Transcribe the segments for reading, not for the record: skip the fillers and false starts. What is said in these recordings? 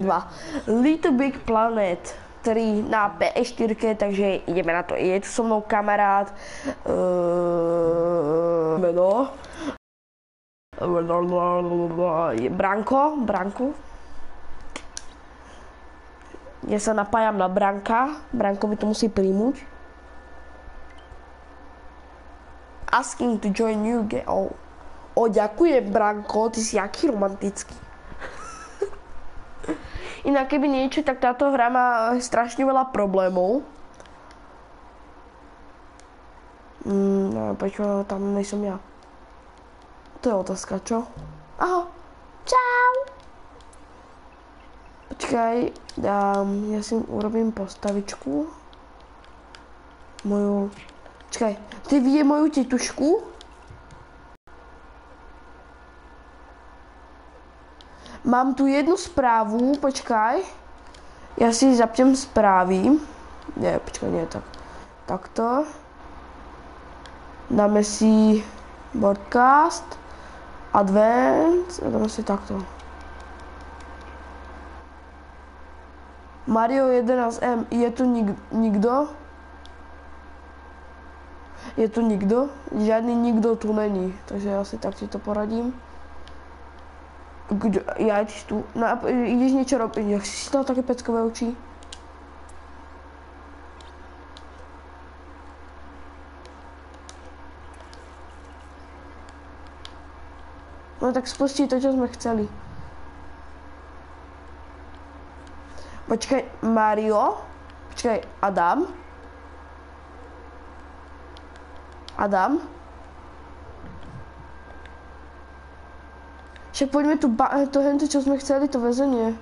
2. Little Big Planet 3 na PS4, takže ideme na to. Je tu so mnou kamarát. Meno. Branko. Ja sa napájam na Branka. Branko mi to musí príjmuť. Asking to join new game. Ďakujem, Branko, ty si aký romantický. Inak keby niečo, tak táto hra má strašne veľa problémov. Prečo tam nejsem ja? To je otázka, čo? Aha, čau! Počkaj, ja si urobím postavičku. Moju... Počkaj, ty vidie moju tetušku? Mám tu jednu správu, počkaj. Ja si zapnem správy. Nie, počkaj, nie, takto. Dáme si broadcast, advance, a dáme si takto. Mario 11M, je tu nikto? Je tu nikto? Žiadny nikto tu není, takže ja si tak si to poradím. Ja ideš tu, ideš niečo robiť, jak si dal také peckové oči? No tak spustí to, čo sme chceli. Počkaj, Mario. Počkaj, Adam. Však poďme tu, to čo sme chceli, to väzenie.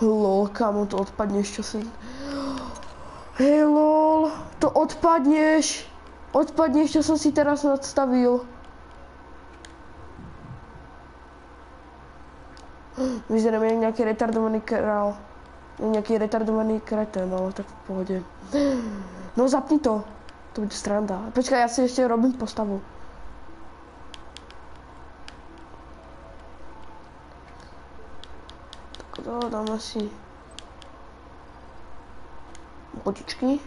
Lol, kamo, to odpadneš, čo si... Hej, lol, to odpadneš. Odpadneš, čo som si teraz nadstavil. Vyzerám jak nejaký retardovaný král. Nejaký retardovaný kretén, ale tak v pohode. No zapni to. To bude sranda. Počkaj, ja si ešte robím postavu. To dáme si botičky.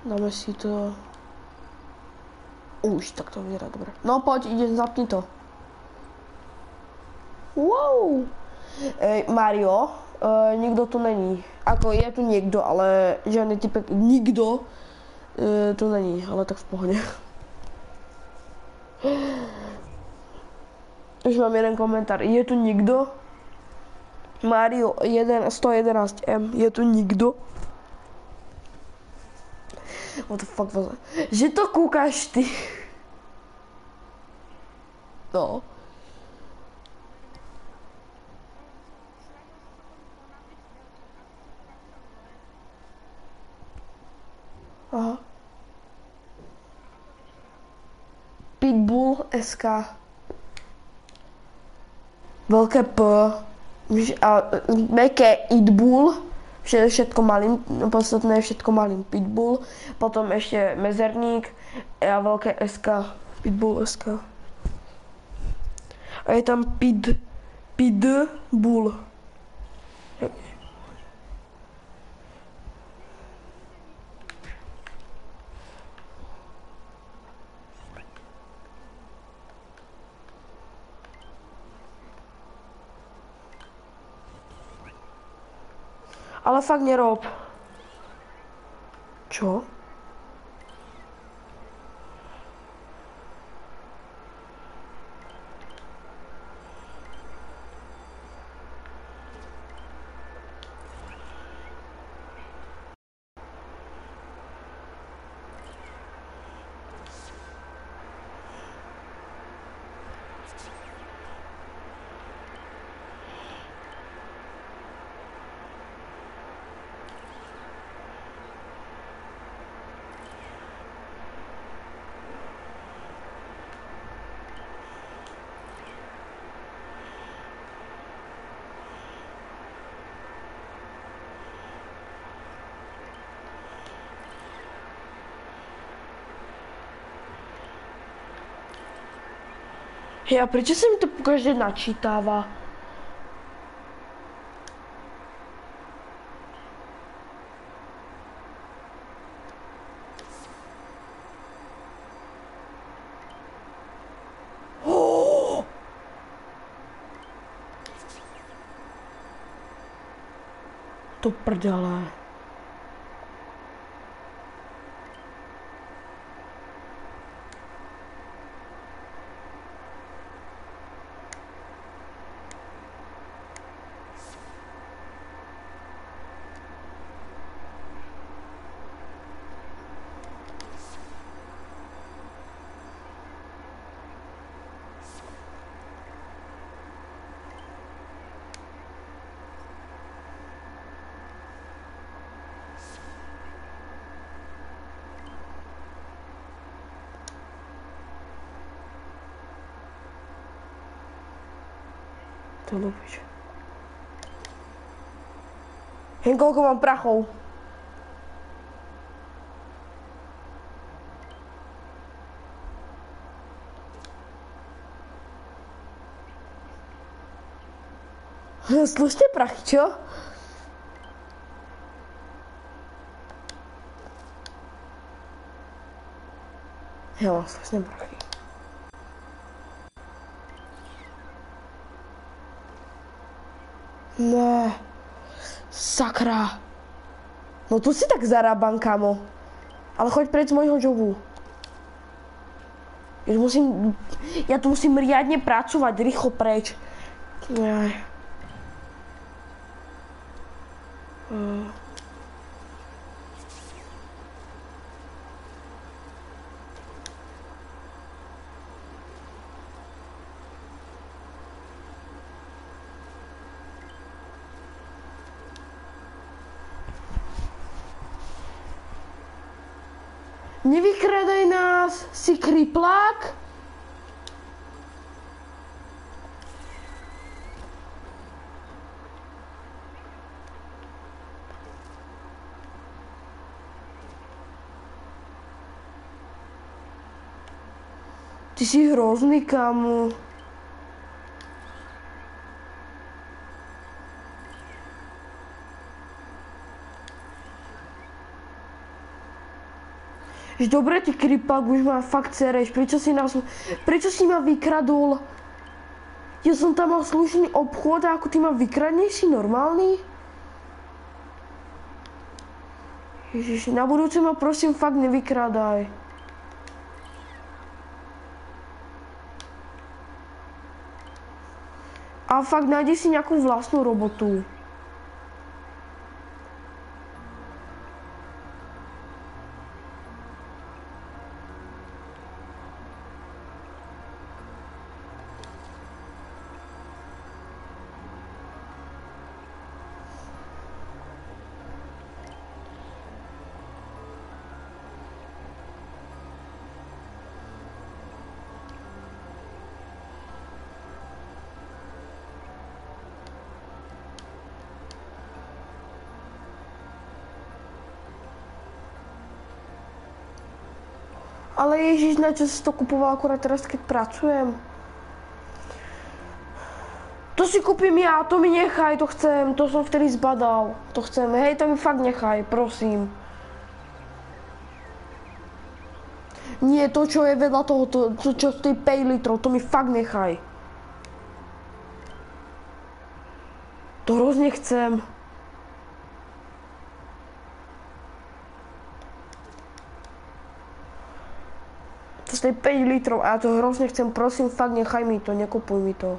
Dáme si to. Už, tak to vyzerá dobre. No poď, idem, zapni to. Wow! Mario, nikto tu není. Ako je tu niekto, ale žiadny typek, nikto tu není, ale tak v pohode. Už mám jeden komentár. Je tu nikto? Mario 111M. Je tu nikto? What the fuck was that? Že to kúkaš ty? No. Aha. Pitbull SK. Veľké P. A meké Itbull. Všetko malým, podstatné všetko malým. Pitbull. Potom ešte mezerník a veľké SK. Pitbull SK. A je tam Pitbull. Ale fakt nerob. Čo? Ja, prečo sa mi to pokaždé načítava? To prdele. To ľúbiš. Hen, koľko mám prachov? Slušné prachy, čo? Ja mám slušné prachy. Ne, sakra. No tu si tak zarábam, kamo. Ale choď preč z môjho jobu. Ja tu musím riadne pracovať, rýchlo preč. Aj. Nevykradaj nás, si kriplák? Ty si hrozný, kamo. Dobre, ty kriplák, už ma fakt sereš. Prečo si ma vykradol? Ja som tam mal slušný obchod a ako ty ma vykradneš, si normálny? Ježiš, na budúce ma prosím fakt nevykrádaj. A fakt nájdi si nejakú vlastnú robotu. Ale ježiš, na čo si to kupoval akurát teraz, keď pracujem? To si kúpim ja, to mi nechaj, to chcem, to som vtedy zbadal. To chcem, hej, to mi fakt nechaj, prosím. Nie, to čo je vedľa toho, to čo stojí 5 litrov, to mi fakt nechaj. To hrozne chcem. To stojí 5 litrov a ja to hrozne chcem, prosím, fakt nechaj mi to, nekupuj mi to.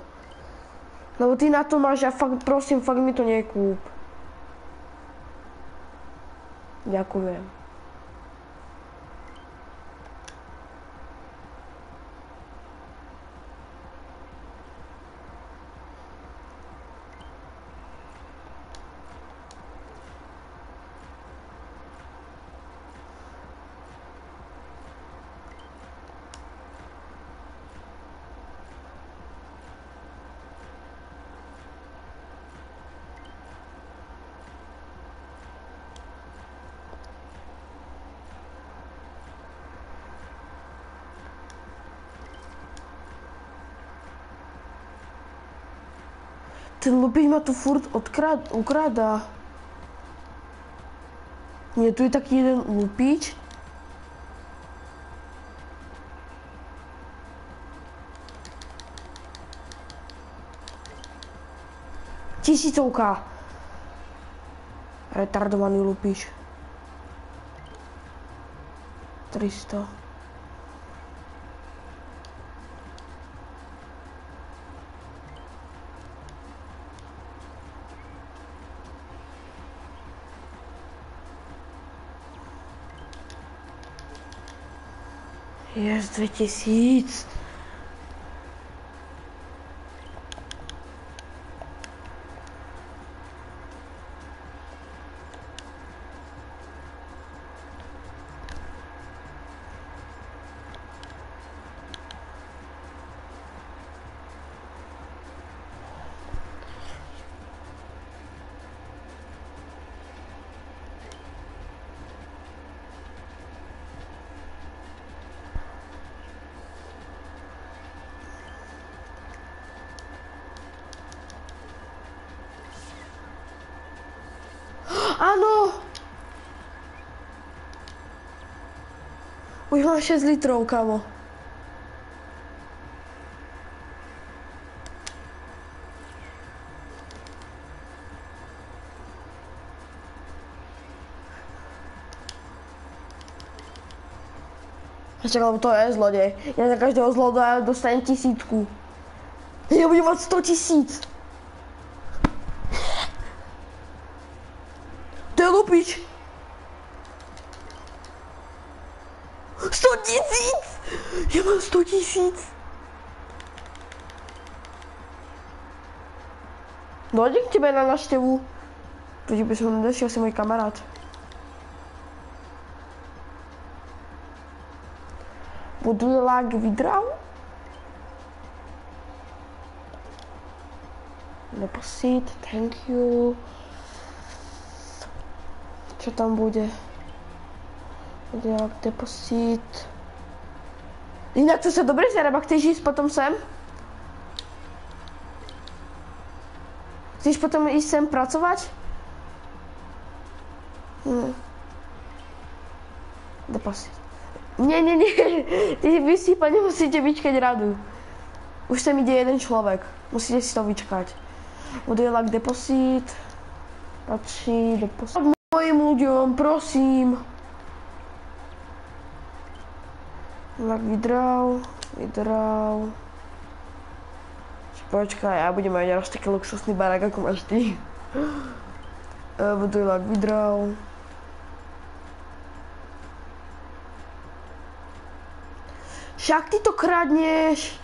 Lebo ty na to máš a fakt, prosím, fakt mi to nekúp. Ďakujem. Ten lupič ma tu furt ukrádá. Nie, tu je taký jeden lupič. Tisícovka. Retardovaný lupič. 300. Yes, 2000. Áno! Už mám 6 litrov, kamo. Čak, lebo to je zlodej. Ja za každého zlodeja dostanem 1000. Ja budem mať 100 000. To je lupič. 100 000! Ja mám 100 000. Dojdem k tebe na návštevu. Protože by som nedošiel, si môj kamarát. Budulák vydral? Deposit, thank you. Čo tam bude? Budulák, deposit. Inak to sa dobre zerá, chceš ísť potom sem? Chceš potom ísť sem pracovať? Deposit. Nie. Ty vysýpa, nemusíte vyčkať radu. Už sem ide jeden človek. Musíte si to vyčkať. Budulák, deposit. Patří, deposit. Mojim ľuďom, prosím. Tak vydral. Počkaj, ja budem mať raz taký luxusný barák, ako máš ty. Budulák vydral. Však ty to kradneš.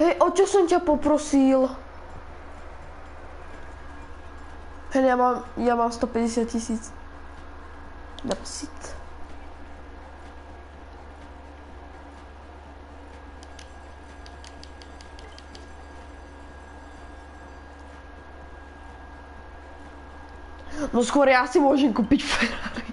Hej, o čo som ťa poprosil? Hej, ja mám 150 000. Deposit. No skôr ja si môžem kúpiť Ferrari.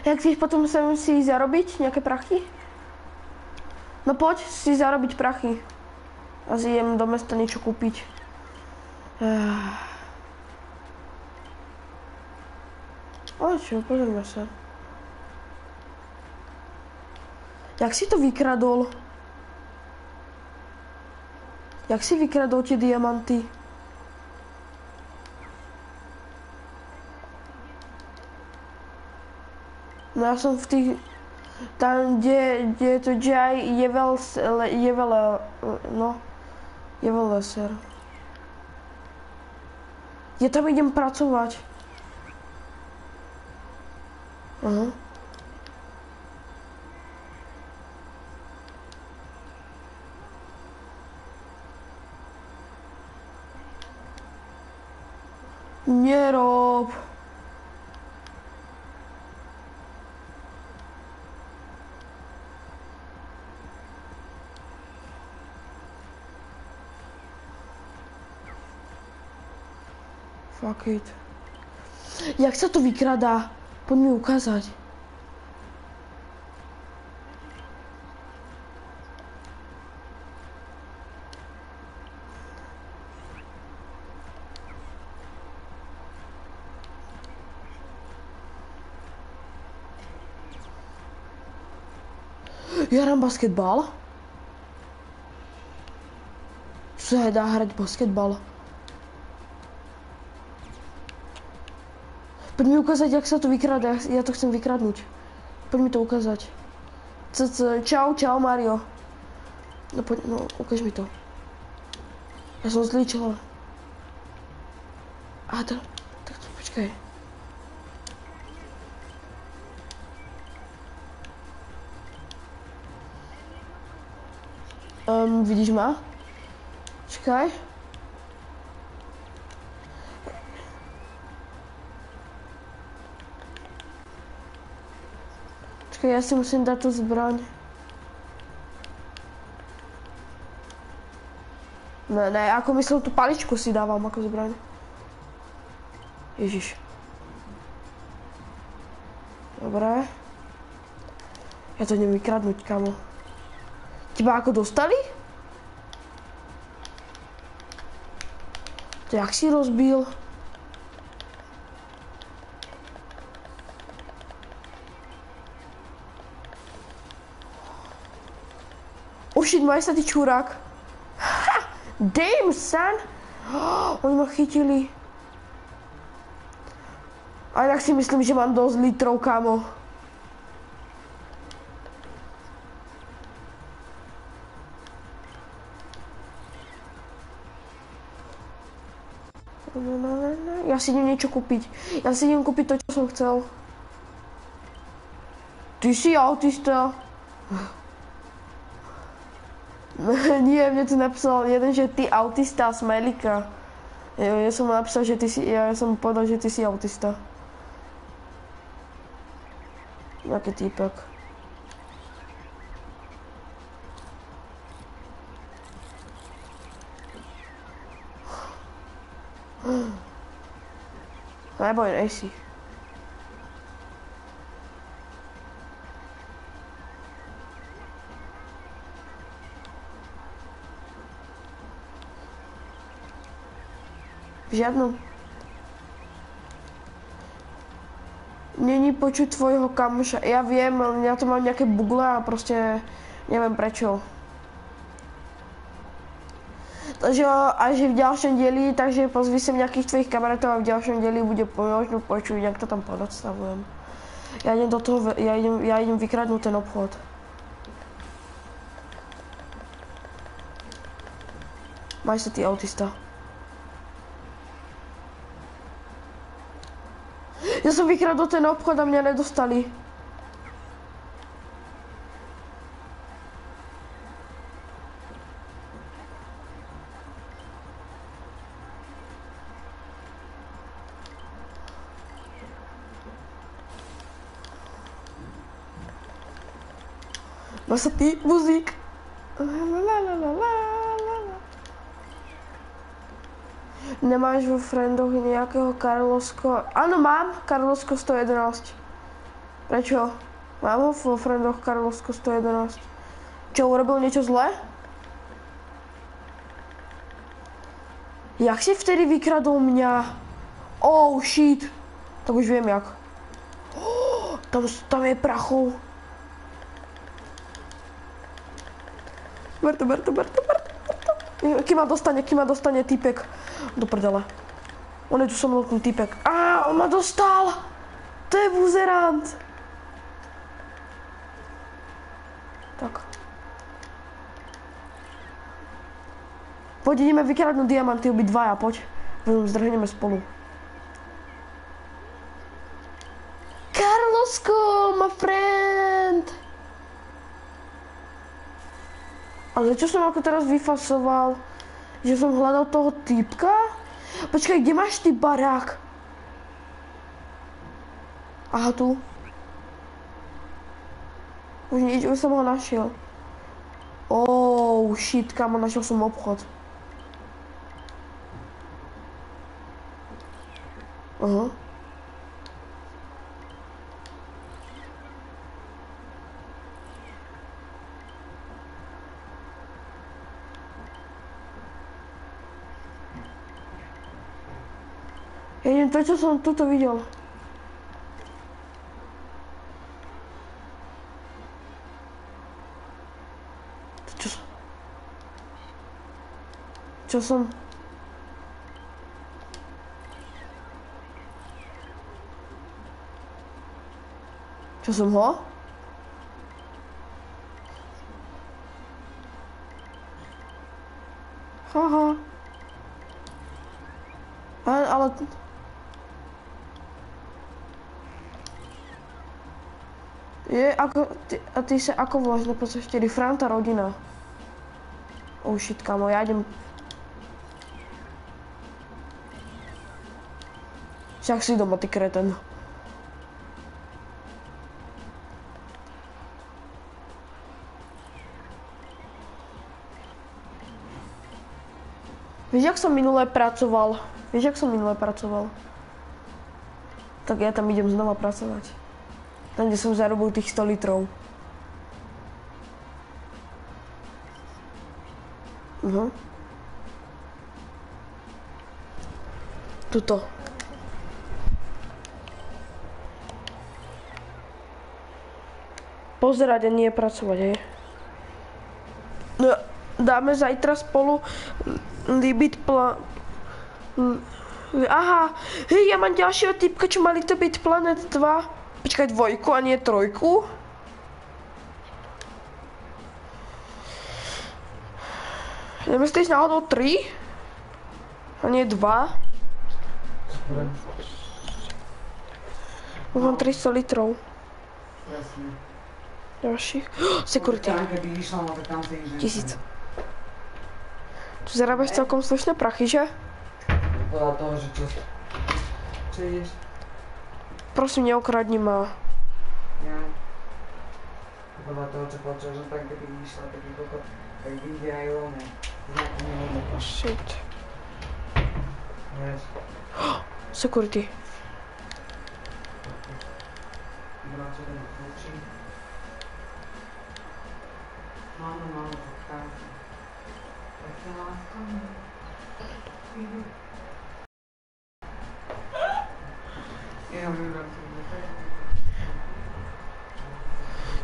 Jak chceš potom sem si zarobiť nejaké prachy? No poď si zarobiť prachy. A idem do mesta niečo kúpiť. O čo, pozrieme sa. Jak si to vykradol? Jak si vykradol tie diamanty? No ja som v tých... Tam, kde je to Jai, je Leser. Ja tam idem pracovať. Aha. Nerob. Fuck it. Jak sa to vykradá? Poď mi ukázať. Ja hrám basketbal. Čo sa dá hrať basketbal? Poď mi ukázať, jak sa to vykradá. Ja to chcem vykradnúť. Poď mi to ukázať. Čau, Mario. No poď, no ukáž mi to. Ja som zlý človek. Tak počkaj. Vidíš ma? Čakaj. Čakaj, ja si musím dať tú zbraň. Ne, ako myslím, tú paličku si dávam ako zbraň. Ježiš. Dobre. Ja to idem vykradnúť, kamo. Teba ako dostali? To jak si rozbil? Oh shit, maj sa ty čurák. Ha! Damn, son! Oni ma chytili. A inak si myslím, že mám dosť litrov, kamo. Ja si idem niečo kúpiť. Ja si idem kúpiť to, čo som chcel. Ty si autista. Nie, mne tu napísal jeden, že ty autista, smajlíka. Ja som mu napísal, že ty si, ja som mu povedal, že ty si autista. Jaký týpek. Neboj, nejsi. Žiadnu. Není počuť tvojho kamoša. Ja viem, ja to mám nejaké bugle a proste neviem prečo. Takže až v ďalšom dieli, takže pozvi sem nejakých tvojich kamarátov a v ďalšom dieli bude možno počuť, jak to tam podstavujem. Ja idem do toho, ja idem vykradnúť ten obchod. Maj sa ty autista. Ja som vykradol ten obchod a mňa nedostali. Maj sa ty, muzík. Nemáš vo friendoch nejakého Karlosko? Áno, mám Karlosko 111. Prečo? Mám ho vo friendoch Karlosko 111. Čo, urobil niečo zlé? Jak si vtedy vykradol mňa? Oh shit. Tak už viem jak. Tam je prachov. Ber to. Kým ma dostane týpek. Do prdele. On je tu so mnou ten týpek. On ma dostal! To je buzerant. Tak. Poď, ideme vykradnúť diamanty obidvaja, poď. Zdrhneme spolu. Karlosko, my friend! Ale čo som ako teraz vyfasoval? Že som hľadal toho týpka? Počkaj, kde máš ty barák? Aha, tu. Už som ho našiel. Oh, shit, kamo, našiel som obchod. Aha. Ja idem to, čo som tuto videl. Čo som... Čo som ho? Haha. Ale... A ty sa ako voláš na 4? Franta rodina. Oh shit, kamo, ja idem... Však si doma, ty kreten. Vieš, jak som minulé pracoval? Tak ja tam idem znova pracovať. Tam, kde som zarobil tých 100 litrov. Tuto. Pozerať a nie pracovať, hej. No, dáme zajtra spolu limit Aha, hej, ja mám ďalšieho typka, čo mali to byť Planet 2. Počkaj, 2 a nie 3. Nemyslíš náhodou 3? A nie 2? Mám 300 litrov. Jasne. Ďalších. Security. 1000. Tu zarábaš celkom slušné prachy, že? Podľa toho, že čo ideš? Prosím, neokradni ma. Ja. Podľa toho, čo počul, že tak keby išla taký kokot, tak vyjde aj oné. Znaky nehodnotá. Shit. Vieš? Security. Bráčo, ten kľúči. Máme, pochází. Také láska.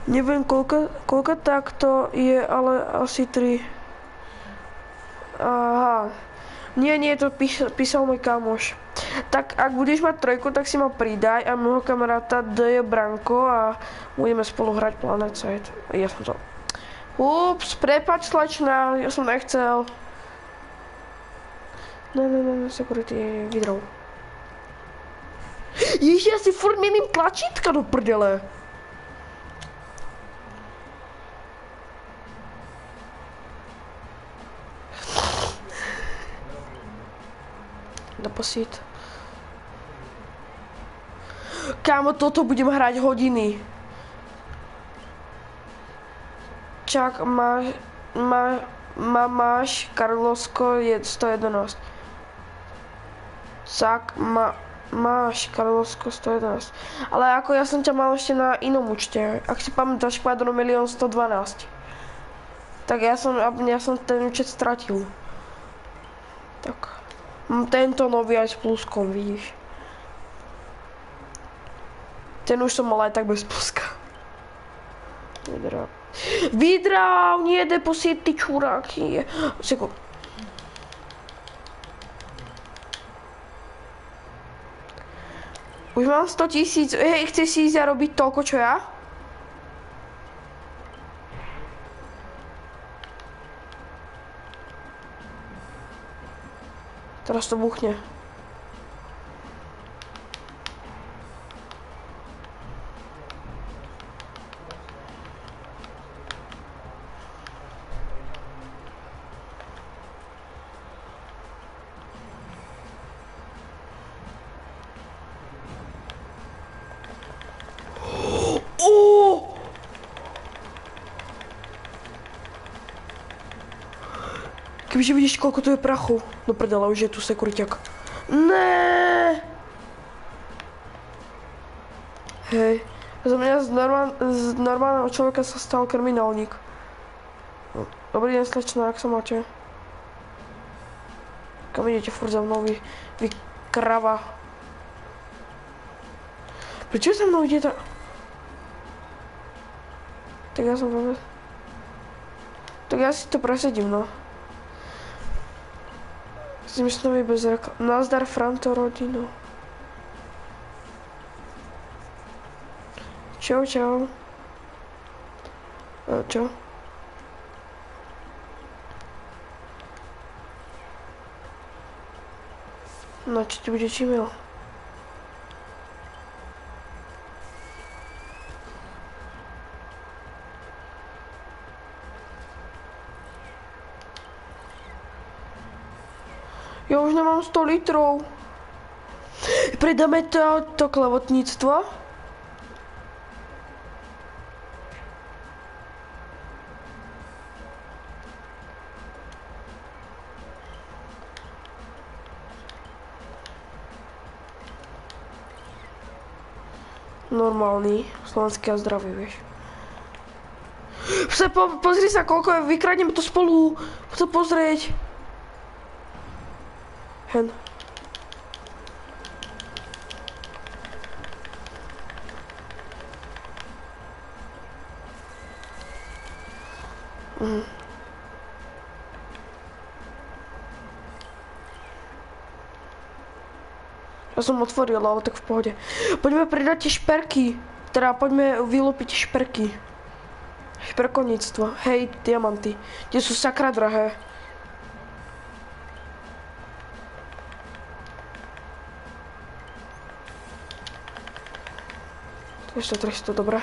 Neviem, koľko takto je, ale asi 3. Aha. Nie, to písal môj kamoš. Tak ak budeš mať 3, tak si ma pridaj a môjho kamaráta D je Branko a budeme spolu hrať Planet Side. Ja som to... Ups, prepáč slečna, ja som nechcel. Ne, security vydrol. Ježi, ja si furt mením tlačítka do prdele. Deposit. Kámo, toto budem hrať hodiny. Čak, máš Karlosko je 111. Čak, máš Karlosko 111. Ale ako ja som ťa mal ešte na inom účte. Ak si pamätáš, Škvadron 1 112. Tak ja som ten účet stratil. Tak. Mám tento nový aj s pluskom, vidíš. Ten už som mal aj tak bez pluska. Vydrav, nie deposit, ty čuráky. Sekund. Už mám 100 000, hej, chceš si ísť a robiť toľko, čo ja? Teraz to buchne. Kebyže vidíš, koľko tu je prachu. No prdele, už je tu sekuriťak. Ne. Hej. Za mňa z normálneho človeka sa stal kriminálnik. Dobrý deň, slečna, jak sa máte? Kam idete furt za mnou, vy krava. Prečo sa mnou ide to? Tak ja som vôbec... Tak ja si to presedím, no. Zmyslový bez reklam. Nazdar, Franto, rodinu. Čau, čau. Čo? No, čo ti bude čímil? Ja už nemám 100 litrov. Predáme to klavotníctvo. Normálny, slovenský a zdravý, vieš. Pozri sa, koľko je, vykradneme to spolu. Chcem pozrieť. Hen. Ja som otvoril, ale tak v pohode. Poďme pridať tie šperky. Teda poďme vylúpiť šperky. Šperkovníctvo. Hej, diamanty. Tie sú sakra drahé. Ešte 300, dobré.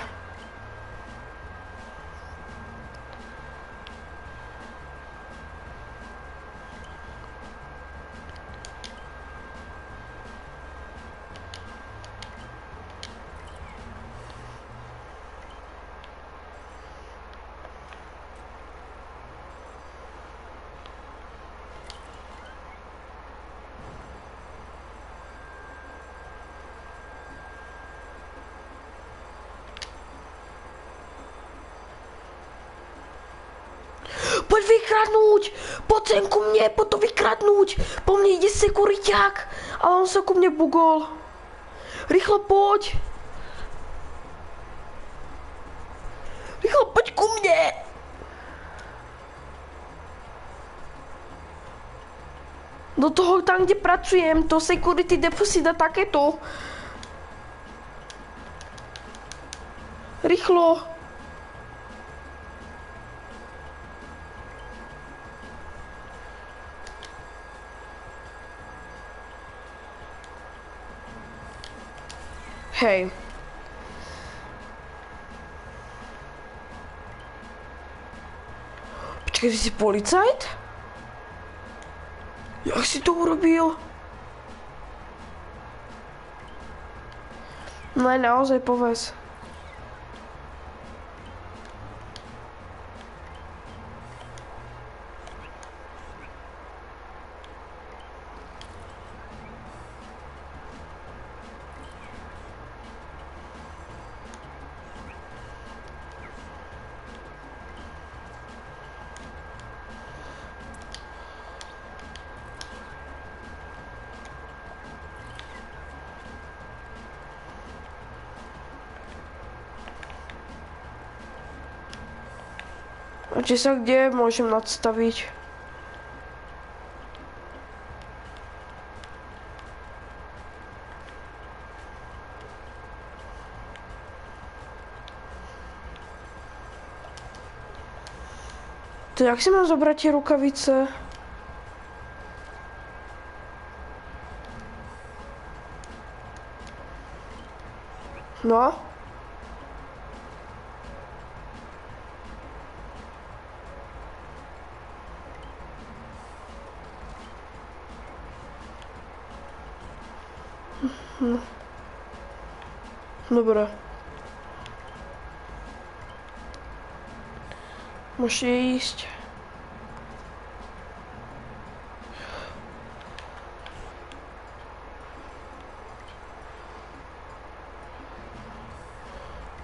Poď vykradnúť! Poď sem ku mne, poď to vykradnúť! Po mne ide sekuriťák, ale on sa ku mne bugol. Rýchlo poď! Rýchlo poď ku mne! Do toho tam, kde pracujem, to security deposit a takéto. Rýchlo! Hej. Počkaj, ty si policajt? Jak si to urobil? No aj naozaj povedz. A či sa kde môžem nadstaviť? To jak si mám zobrať tie rukavice? No? Dobre. Môžete ísť.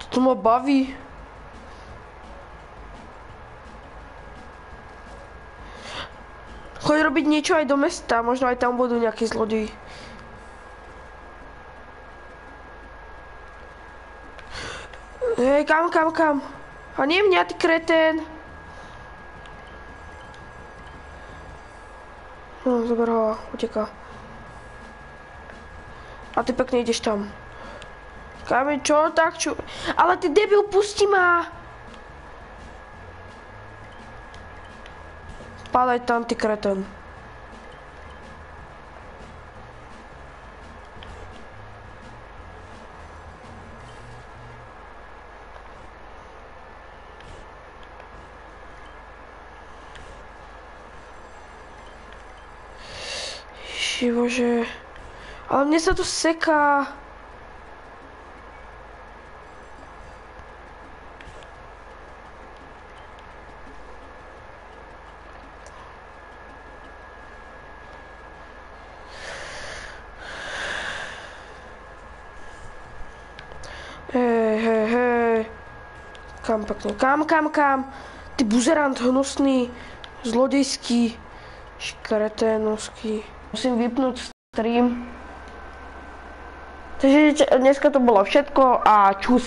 Toto ma baví. Choď robiť niečo aj do mesta, možno aj tam budú nejakí zlodeji. Hej, kam? A nie mňa, ty kretén. No, zober ho, uteká. A ty pekne ideš tam. Káme, čo? Tak čo? Ale ty debil, pusti ma! Padaj tam, ty kretén. Bože. Ale mne sa to seká. Hej. Kam pekne? Kam? Ty buzerant hnusný, zlodejský, škreténovský. Musím vypnúť stream. Takže dneska to bolo všetko a čus.